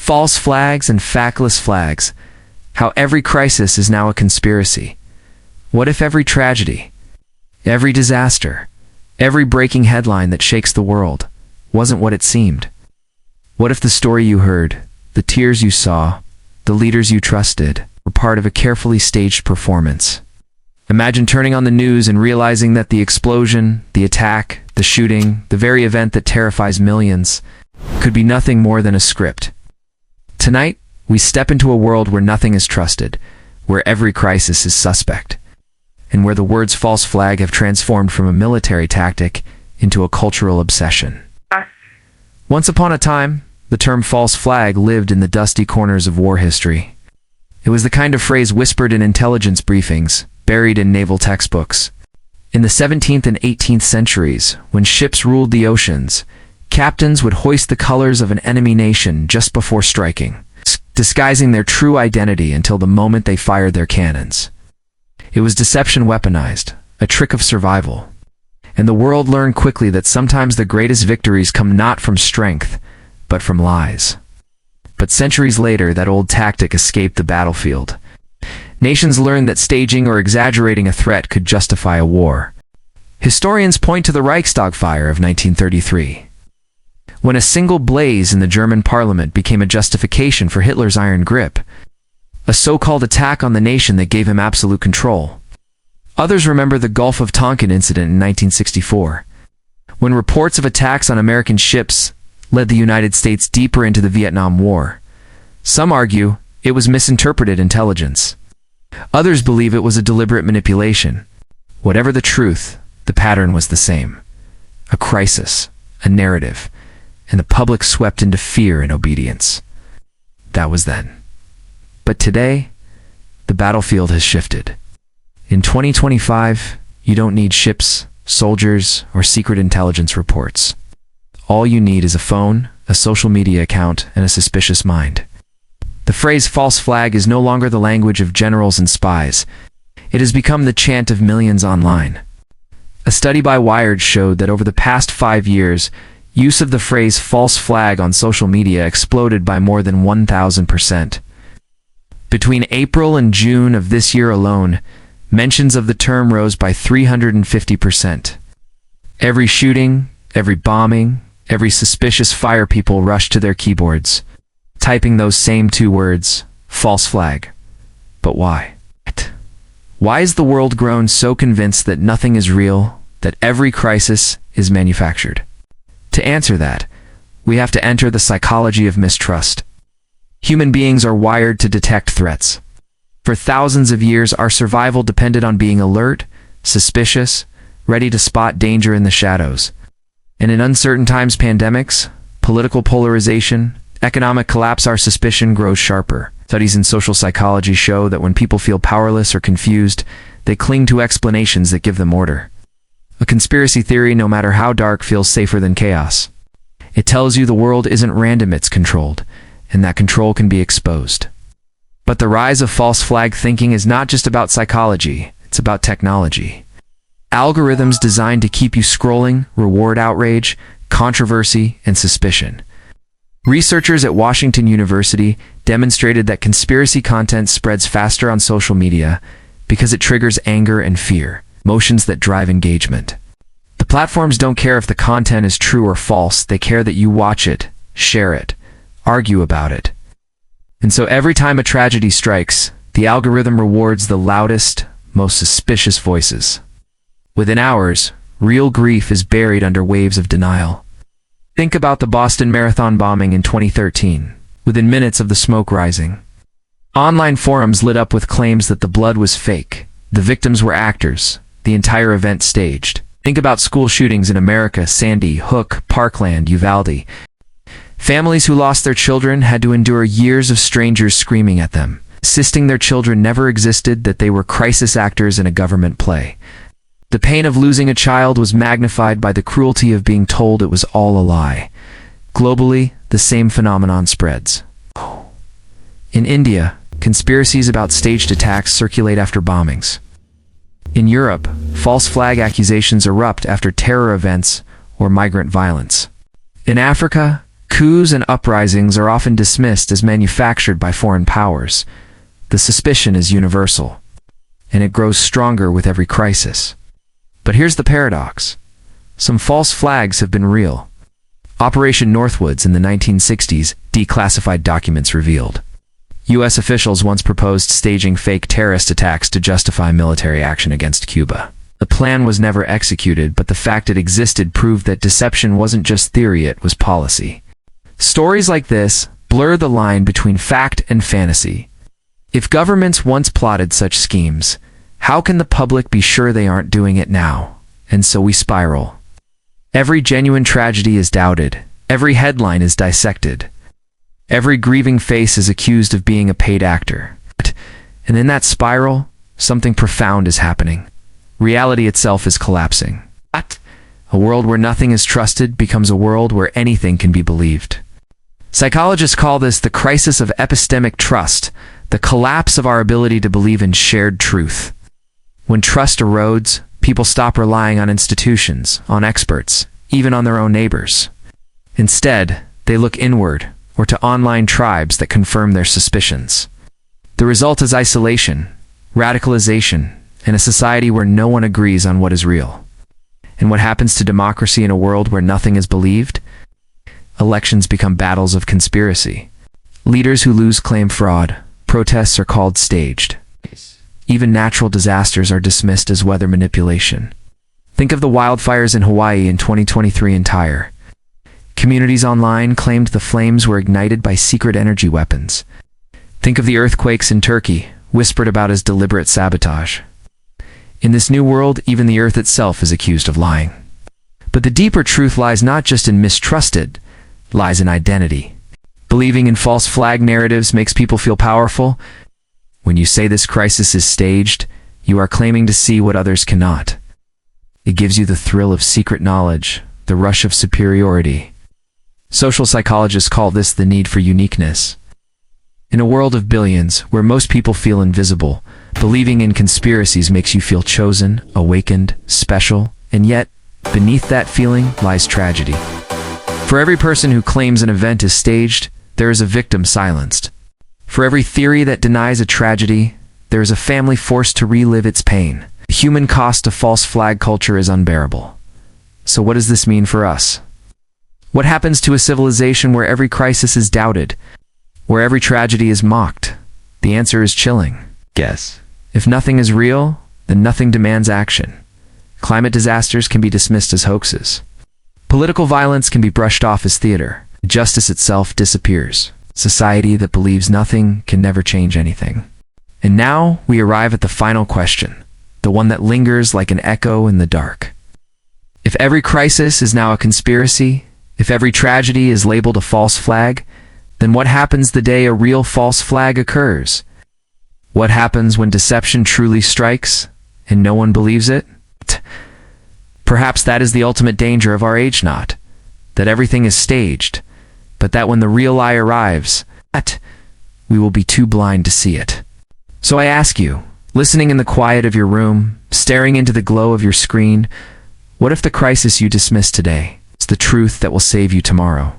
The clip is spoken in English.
False flags and factless flags. How every crisis is now a conspiracy. What if every tragedy, every disaster, every breaking headline that shakes the world wasn't what it seemed? What if the story you heard, the tears you saw, the leaders you trusted, were part of a carefully staged performance? Imagine turning on the news and realizing that the explosion, the attack, the shooting, the very event that terrifies millions, could be nothing more than a script. Tonight, we step into a world where nothing is trusted, where every crisis is suspect, and where the words false flag have transformed from a military tactic into a cultural obsession. Once upon a time, the term false flag lived in the dusty corners of war history. It was the kind of phrase whispered in intelligence briefings, buried in naval textbooks. In the 17th and 18th centuries, when ships ruled the oceans, captains would hoist the colors of an enemy nation just before striking, disguising their true identity until the moment they fired their cannons. It was deception weaponized, a trick of survival. And the world learned quickly that sometimes the greatest victories come not from strength, but from lies. But centuries later, that old tactic escaped the battlefield. Nations learned that staging or exaggerating a threat could justify a war. Historians point to the Reichstag fire of 1933. When a single blaze in the German parliament became a justification for Hitler's iron grip, a so-called attack on the nation that gave him absolute control. Others remember the Gulf of Tonkin incident in 1964, when reports of attacks on American ships led the United States deeper into the Vietnam War. Some argue it was misinterpreted intelligence. Others believe it was a deliberate manipulation. Whatever the truth, the pattern was the same. A crisis, a narrative, and the public swept into fear and obedience. That was then. But today, the battlefield has shifted. In 2025, you don't need ships, soldiers, or secret intelligence reports. All you need is a phone, a social media account, and a suspicious mind. The phrase false flag is no longer the language of generals and spies. It has become the chant of millions online. A study by Wired showed that over the past 5 years, use of the phrase false flag on social media exploded by more than 1,000%. Between April and June of this year alone, mentions of the term rose by 350%. Every shooting, every bombing, every suspicious fire, people rushed to their keyboards, typing those same 2 words, false flag. But why? Why is the world grown so convinced that nothing is real, that every crisis is manufactured? To answer that, we have to enter the psychology of mistrust. Human beings are wired to detect threats. For thousands of years, our survival depended on being alert, suspicious, ready to spot danger in the shadows. And in uncertain times, pandemics, political polarization, economic collapse, our suspicion grows sharper. Studies in social psychology show that when people feel powerless or confused, they cling to explanations that give them order. A conspiracy theory, no matter how dark, feels safer than chaos. It tells you the world isn't random, it's controlled, and that control can be exposed. But the rise of false flag thinking is not just about psychology, it's about technology. Algorithms designed to keep you scrolling reward outrage, controversy, and suspicion. Researchers at Washington University demonstrated that conspiracy content spreads faster on social media because it triggers anger and fear, emotions that drive engagement. The platforms don't care if the content is true or false, they care that you watch it, share it, argue about it. And so every time a tragedy strikes, the algorithm rewards the loudest, most suspicious voices. Within hours, real grief is buried under waves of denial. Think about the Boston Marathon bombing in 2013, within minutes of the smoke rising. Online forums lit up with claims that the blood was fake, the victims were actors, the entire event staged. Think about school shootings in America, Sandy Hook, Parkland, Uvalde. Families who lost their children had to endure years of strangers screaming at them, insisting their children never existed, that they were crisis actors in a government play. The pain of losing a child was magnified by the cruelty of being told it was all a lie. Globally, the same phenomenon spreads. In India, conspiracies about staged attacks circulate after bombings. In Europe, false flag accusations erupt after terror events or migrant violence. In Africa, Coups and uprisings are often dismissed as manufactured by foreign powers. The suspicion is universal, and it grows stronger with every crisis. But here's the paradox. Some false flags have been real. Operation Northwoods in the 1960s, declassified documents revealed. U.S. officials once proposed staging fake terrorist attacks to justify military action against Cuba. The plan was never executed, but the fact it existed proved that deception wasn't just theory, it was policy. Stories like this blur the line between fact and fantasy. If governments once plotted such schemes, how can the public be sure they aren't doing it now? And so we spiral. Every genuine tragedy is doubted. Every headline is dissected. Every grieving face is accused of being a paid actor. And in that spiral, something profound is happening. Reality itself is collapsing. A world where nothing is trusted becomes a world where anything can be believed. Psychologists call this the crisis of epistemic trust, the collapse of our ability to believe in shared truth. When trust erodes, people stop relying on institutions, on experts, even on their own neighbors. Instead, they look inward, or to online tribes that confirm their suspicions. The result is isolation, radicalization, and a society where no one agrees on what is real. And what happens to democracy in a world where nothing is believed? Elections become battles of conspiracy. Leaders who lose claim fraud. Protests are called staged. Even natural disasters are dismissed as weather manipulation. Think of the wildfires in Hawaii in 2023 entire. Communities online claimed the flames were ignited by secret energy weapons. Think of the earthquakes in Turkey, whispered about as deliberate sabotage. In this new world, even the earth itself is accused of lying. But the deeper truth lies not just in mistrusted, lies in identity. Believing in false flag narratives makes people feel powerful. When you say this crisis is staged, you are claiming to see what others cannot. It gives you the thrill of secret knowledge, the rush of superiority. Social psychologists call this the need for uniqueness. In a world of billions, where most people feel invisible, believing in conspiracies makes you feel chosen, awakened, special, and yet, beneath that feeling lies tragedy. For every person who claims an event is staged, there is a victim silenced. For every theory that denies a tragedy, there is a family forced to relive its pain. The human cost of false flag culture is unbearable. So what does this mean for us? What happens to a civilization where every crisis is doubted, where every tragedy is mocked? The answer is chilling. Guess. If nothing is real, then nothing demands action. Climate disasters can be dismissed as hoaxes. Political violence can be brushed off as theater. Justice itself disappears. Society that believes nothing can never change anything. And now we arrive at the final question, the one that lingers like an echo in the dark. If every crisis is now a conspiracy, if every tragedy is labeled a false flag, then what happens the day a real false flag occurs? What happens when deception truly strikes and no one believes it? Perhaps that is the ultimate danger of our age, not that everything is staged, but that when the real lie arrives, we will be too blind to see it. So I ask you, listening in the quiet of your room, staring into the glow of your screen, what if the crisis you dismiss today is the truth that will save you tomorrow?